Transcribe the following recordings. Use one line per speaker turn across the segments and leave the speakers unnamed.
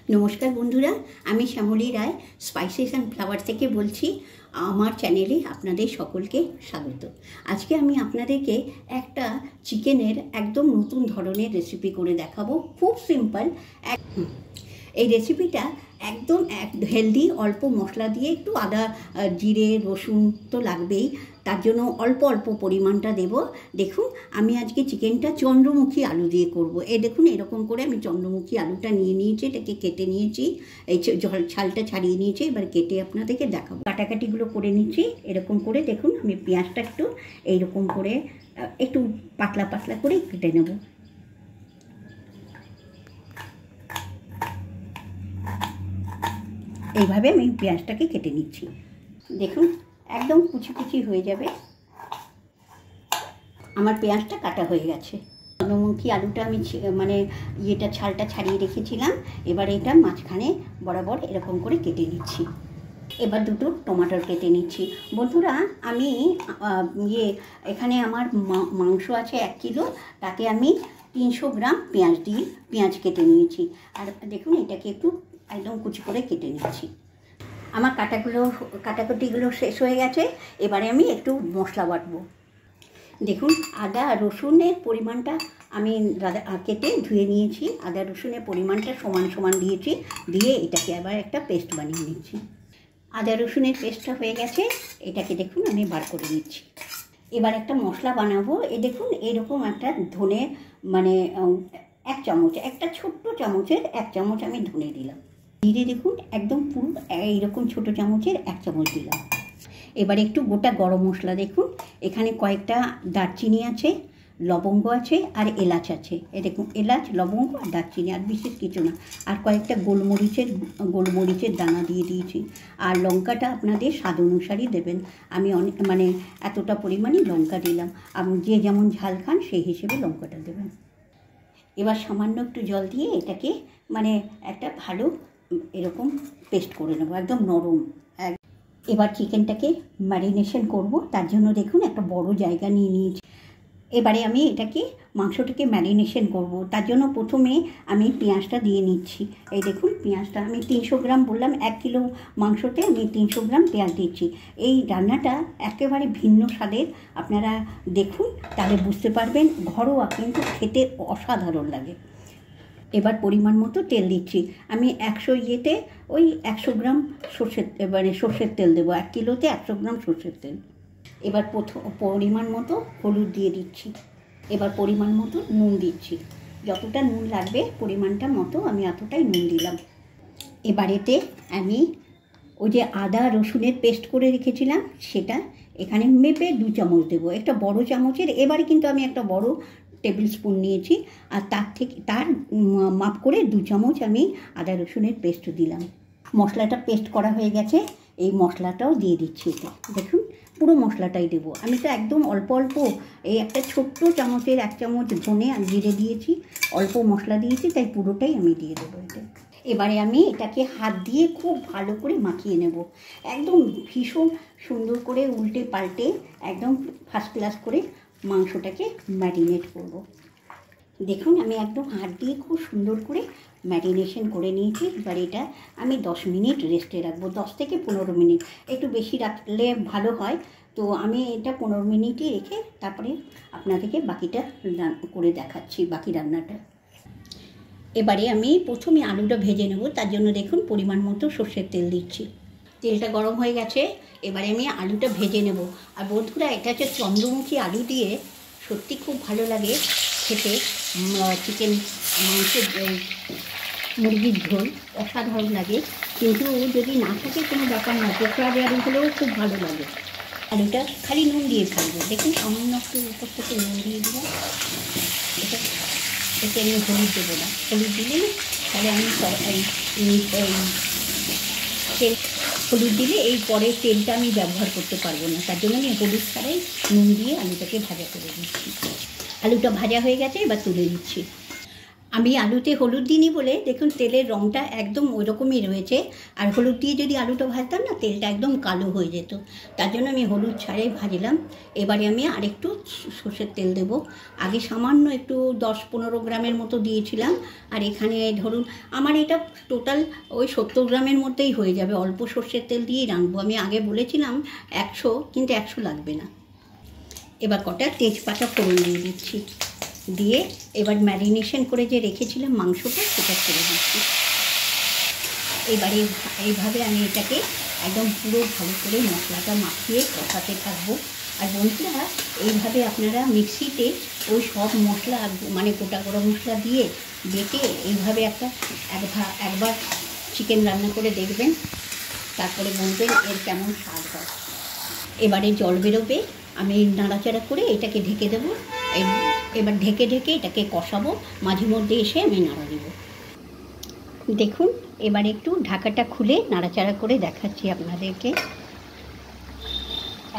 নমস্কার বন্ধুরা, আমি শ্যামলী রায় স্পাইসেস অ্যান্ড ফ্লাওয়ার থেকে বলছি। আমার চ্যানেলে আপনাদের সকলকে স্বাগত। আজকে আমি আপনাদেরকে একটা চিকেনের একদম নতুন ধরনের রেসিপি করে দেখাবো। খুব সিম্পল। এই রেসিপিটা একদম হেলদি, অল্প মশলা দিয়ে, একটু আদা জিরে রসুন তো লাগবেই, তার জন্য অল্প অল্প পরিমাণটা দেব। দেখুন, আমি আজকে চিকেনটা চন্দ্রমুখী আলু দিয়ে করব। দেখুন, এরকম করে আমি চন্দ্রমুখী আলুটা নিয়ে নিয়েছি, এটাকে কেটে নিয়েছি, এই ছালটা ছাড়িয়ে নিয়েছি। এবার কেটে আপনাদেরকে দেখাবো। কাটাকাটিগুলো করে নিচ্ছি এরকম করে। দেখুন, আমি পেঁয়াজটা একটু এইরকম করে একটু পাতলা পাতলা করে কেটে নেব। এইভাবে আমি পেঁয়াজটাকে কেটে নিচ্ছি। দেখুন, একদম কুচি কুচি হয়ে যাবে। আমার পেঁয়াজটা কাটা হয়ে গেছে। চন্দ্রমুখী আলুটা আমি ছালটা ছাড়িয়ে রেখেছিলাম। এবার এটা মাঝখানে বরাবর এরকম করে কেটে নিচ্ছি। এবার দুটো টমেটোর কেটে নিচ্ছি। বন্ধুরা, আমি এখানে আমার মাংস আছে 1 কিলো, তাতে আমি 300 গ্রাম পেঁয়াজ কেটে নিয়েছি। আর দেখুন, এটাকে একটু একদম কুচি করে কেটে নিচ্ছি। আমার কাটাকুটিগুলো শেষ হয়ে গেছে। এবারে আমি একটু মশলা বাটবো। দেখুন, আদা রসুনের পরিমাণটা আমি কেটে ধুয়ে নিয়েছি। আদা রসুনের পরিমাণটা সমান সমান দিয়েছি, দিয়ে এটাকে আবার একটা পেস্ট বানিয়ে নিচ্ছি। আদা রসুনের পেস্টটা হয়ে গেছে, এটাকে দেখুন আমি বার করে নিচ্ছি। এবার একটা মশলা বানাবো। দেখুন, এরকম একটা ধনে 1 চামচ, একটা ছোট্ট চামচের 1 চামচ আমি ধনে দিলাম। জিরে দেখুন একদম পুরো এইরকম ছোট চামচের 1 চামচ দিলাম। এবার একটু গোটা গরম মশলা, দেখুন এখানে কয়েকটা দারচিনি আছে, লবঙ্গ আছে আর এলাচ আছে। দেখুন, এলাচ, লবঙ্গ আর দারচিনি, আর বিশেষ কিছু না। আর কয়েকটা গোলমরিচের দানা দিয়ে দিয়েছি। আর লঙ্কাটা আপনাদের স্বাদ অনুসারই দেবেন। আমি এতটা পরিমাণই লঙ্কা দিলাম। আপনি যে যেমন ঝাল খান সেই হিসেবে লঙ্কাটা দেবেন। এবার সামান্য একটু জল দিয়ে এটাকে একটা ভালো এরকম পেস্ট করে নেবো, একদম নরম। এবার চিকেনটাকে ম্যারিনেশন করব। তার জন্য দেখুন একটা বড় জায়গা নিয়ে নিয়েছি। এবারে আমি মাংসটাকে ম্যারিনেশন করব। তার জন্য প্রথমে আমি পেঁয়াজটা দিয়ে নিচ্ছি। এই দেখুন, পেঁয়াজটা আমি 300 গ্রাম বললাম, 1 কিলো মাংসতে আমি 300 গ্রাম পেঁয়াজ দিচ্ছি। এই রান্নাটা একেবারে ভিন্ন স্বাদের। আপনারা দেখুন, তাহলে বুঝতে পারবেন। ঘরোয়া, কিন্তু খেতে অসাধারণ লাগে। এবার পরিমাণ মতো তেল দিচ্ছি। আমি 100 গ্রাম সর্ষের তেল দেবো। 1 কিলোতে 100 গ্রাম সর্ষের তেল। এবার পরিমাণ মতো হলুদ দিয়ে দিচ্ছি। এবার পরিমাণ মতো নুন দিচ্ছি। যতটা নুন লাগবে পরিমাণটা মতো আমি এতটাই নুন দিলাম। এবার এতে আমি ওই যে আদা রসুনের পেস্ট করে রেখেছিলাম, সেটা এখানে মেপে 2 চামচ দেবো, একটা বড় চামচের। এবারে কিন্তু আমি একটা বড় টেবিল স্পুন নিয়েছি, আর তার মাপ করে 2 চামচ আমি আদা রসুনের পেস্ট দিলাম। মশলাটা পেস্ট করা হয়ে গেছে, এই মশলাটাও দিয়ে দিচ্ছি এতে। দেখুন, পুরো মশলাটাই দেবো। আমি তো একদম অল্প অল্প, এই একটা ছোট্ট চামচের 1 চামচ ধনে আর জিরে দিয়েছি, অল্প মশলা দিয়েছি, তাই পুরোটাই আমি দিয়ে দেবো এতে। এবারে আমি এটাকে হাত দিয়ে খুব ভালো করে মাখিয়ে নেব। একদম ভীষণ সুন্দর করে উল্টে পাল্টে একদম ফার্স্ট ক্লাস করে মাংসটাকে ম্যারিনেট করব। দেখুন, আমি একদম হাত দিয়ে খুব সুন্দর করে ম্যারিনেশন করে নিয়েছি। এবার এটা আমি 10 মিনিট রেস্টে রাখবো, 10 থেকে 15 মিনিট। একটু বেশি রাখলে ভালো হয়, তো আমি এটা 15 মিনিটই রেখে তারপরে আপনাদেরকে বাকিটা করে দেখাচ্ছি, বাকি রান্নাটা। এবারে আমি প্রথমে আলুটা ভেজে নেব। তার জন্য দেখুন পরিমাণ মতো সর্ষের তেল দিচ্ছি। তেলটা গরম হয়ে গেছে, এবারে আমি আলুটা ভেজে নেব। আর বন্ধুরা, এটা হচ্ছে চন্দ্রমুখী আলু দিয়ে সত্যি খুব ভালো লাগে খেতে। চিকেন মাংসের মুরগির ঝোল অসাধারণ লাগে। কিন্তু যদি না থাকে কোনো ব্যাপার না, পোকরা আলু হলেও খুব ভালো লাগে। আলুটা খালি নুন দিয়ে খাবো। দেখুন, সামান্য একটু উপর থেকে নুন দিয়ে দিলাম। এতে আমি হলুদ দেবো না। হলুদ দিলে তাহলে আমি তেল হলুদ দিলে এই পরের তেলটা আমি ব্যবহার করতে পারবো না। তার জন্য আমি হলুদ ছাড়াই নুন দিয়ে আলুটাকে ভাজা করে দিচ্ছি। আলুটা ভাজা হয়ে গেছে, এবার তুলে দিচ্ছি। আমি আলুতে হলুদ দিইনি বলে দেখুন তেলের রঙটা একদম ওই রকমই রয়েছে। আর হলুদ দিয়ে যদি আলুটা ভাজতাম না, তেলটা একদম কালো হয়ে যেত। তার জন্য আমি হলুদ ছাড়াই ভাজলাম। এবারে আমি আরেকটু সর্ষের তেল দেবো। আগে সামান্য একটু 10-15 গ্রামের মতো দিয়েছিলাম। আর এখানে ধরুন আমার এটা টোটাল ওই 70 গ্রামের মধ্যেই হয়ে যাবে। অল্প সর্ষের তেল দিয়েই রাঁধবো। আমি আগে বলেছিলাম 100, কিন্তু 100 লাগবে না। এবার কটা তেজপাতা ফোড়ন দিয়ে দিচ্ছি। দিয়ে এবার ম্যারিনেশন করে যে রেখেছিলাম মাংসটা, সেটা ছেড়ে দিচ্ছি। এবারে এইভাবে আমি এটাকে একদম পুরো ভালো করে মশলাটা মাখিয়ে কষাতে থাকবো। আর বন্ধুরা, এইভাবে আপনারা মিক্সিতে ওই সব মশলা মানে গোটা গরম মশলা দিয়ে বেটে এইভাবে একবার চিকেন রান্না করে দেখবেন, তারপরে বলবেন এর কেমন স্বাদ হয়। এবারে জল বেরোবে, আমি নাড়াচাড়া করে এটাকে ঢেকে দেবো। এবার ঢেকে এটাকে কষাবো। মাঝে মধ্যে এসে আমি নাড়া দেব। দেখুন, এবার একটু ঢাকাটা খুলে নাড়াচাড়া করে দেখাচ্ছি আপনাদেরকে।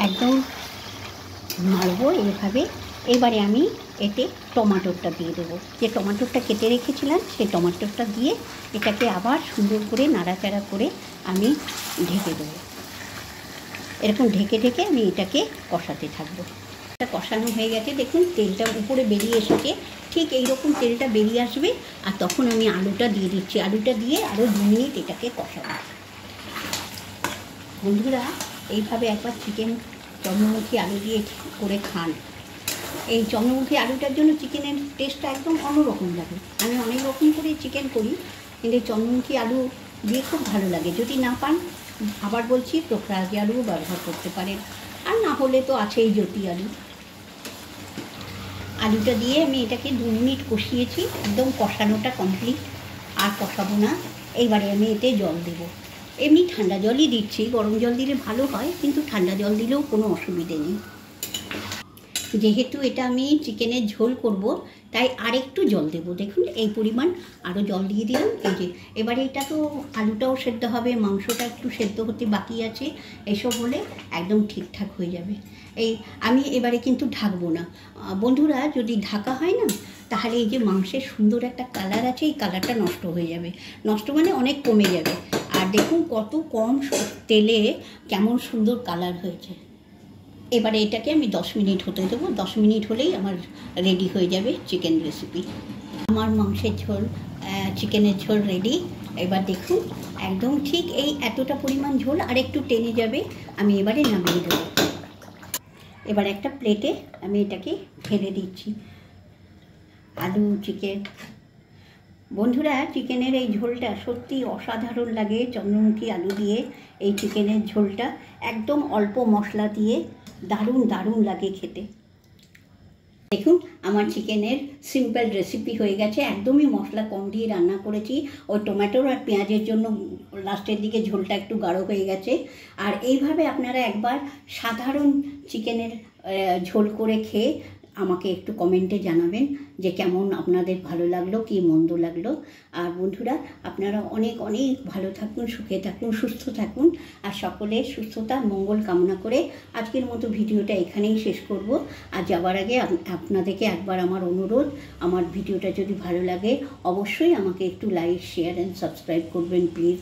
একদম নাড়বো এইভাবে। এবারে আমি এতে টমেটোটা দিয়ে দেবো। যে টমেটোটা কেটে রেখেছিলাম, সেই টমেটোটা দিয়ে এটাকে আবার সুন্দর করে নাড়াচাড়া করে আমি ঢেকে দেবো। এরকম ঢেকে আমি এটাকে কষাতে থাকবো। এটা কষানো হয়ে গেছে, দেখুন তেলটা উপরে বেরিয়ে এসেছে। ঠিক এইরকম তেলটা বেরিয়ে আসবে, আর তখন আমি আলুটা দিয়ে দিচ্ছি। আলুটা দিয়ে আরও 2 মিনিট এটাকে কষাবো। বন্ধুরা, এইভাবে একবার চিকেন চন্দ্রমুখী আলু দিয়ে করে খান। এই চন্দ্রমুখী আলুটার জন্য চিকেনের টেস্টটা একদম অন্যরকম লাগে। আমি অনেক রকম করে চিকেন করি, কিন্তু চন্দ্রমুখী আলু দিয়ে খুব ভালো লাগে। যদি না পান, আবার বলছি, পোকরাজি আলুও ব্যবহার করতে পারেন। আর না হলে তো আছেই জ্যোতি আলু। আলুটা দিয়ে আমি এটাকে 2 মিনিট কষিয়েছি। একদম কষানোটা কমপ্লিট, আর কষাবো না। এইবারে আমি এতে জল দেবো। এমনি ঠান্ডা জলই দিচ্ছি, গরম জল দিলে ভালো হয়, কিন্তু ঠান্ডা জল দিলেও কোনো অসুবিধে নেই। যেহেতু এটা আমি চিকেনের ঝোল করব, তাই আরেকটু জল দেব। দেখুন এই পরিমাণ আরও জল দিয়ে দিলাম। এই যে এবারে এটা তো আলুটাও সেদ্ধ হবে, মাংসটা একটু সেদ্ধ হতে বাকি আছে। এসব হলে একদম ঠিকঠাক হয়ে যাবে। আমি এবারে কিন্তু ঢাকবো না বন্ধুরা। যদি ঢাকা হয় না, তাহলে এই যে মাংসের সুন্দর একটা কালার আছে, এই কালারটা নষ্ট হয়ে যাবে। নষ্ট মানে অনেক কমে যাবে। আর দেখুন কত কম তেলে কেমন সুন্দর কালার হয়েছে। এবারে এটাকে আমি 10 মিনিট হতে দেবো। 10 মিনিট হলেই আমার রেডি হয়ে যাবে চিকেন রেসিপি। আমার মাংসের ঝোল, চিকেনের ঝোল রেডি। এবার দেখুন একদম ঠিক এই এতটা পরিমাণ ঝোল, আর একটু টেনে যাবে। আমি এবারে নামিয়ে দেবো। এবার একটা প্লেটে আমি এটাকে ঢেলে দিচ্ছি। আলু চিকেন। বন্ধুরা, চিকেনের এই ঝোলটা সত্যি অসাধারণ লাগে। চন্দ্রমুখী আলু দিয়ে এই চিকেনের ঝোলটা একদম অল্প মশলা দিয়ে দারুণ লাগে খেতে। দেখুন আমার চিকেনের সিম্পল রেসিপি হয়ে গেছে। একদমই মশলা কম দিয়ে রান্না করেছি। ওই টমেটোর আর পেঁয়াজের জন্য লাস্টের দিকে ঝোলটা একটু গাঢ় হয়ে গেছে। আর এইভাবে আপনারা একবার সাধারণ চিকেনের ঝোল করে খেয়ে আমাকে একটু কমেন্টে জানাবেন যে কেমন আপনাদের ভালো লাগলো, কি মন্দ লাগলো। আর বন্ধুরা, আপনারা অনেক ভালো থাকুন, সুখে থাকুন, সুস্থ থাকুন। আর সকলের সুস্থতা মঙ্গল কামনা করে আজকের মতো ভিডিওটা এখানেই শেষ করব। আর যাওয়ার আগে আপনাদেরকে একবার আমার অনুরোধ, আমার ভিডিওটা যদি ভালো লাগে অবশ্যই আমাকে একটু লাইক, শেয়ার অ্যান্ড সাবস্ক্রাইব করবেন প্লিজ।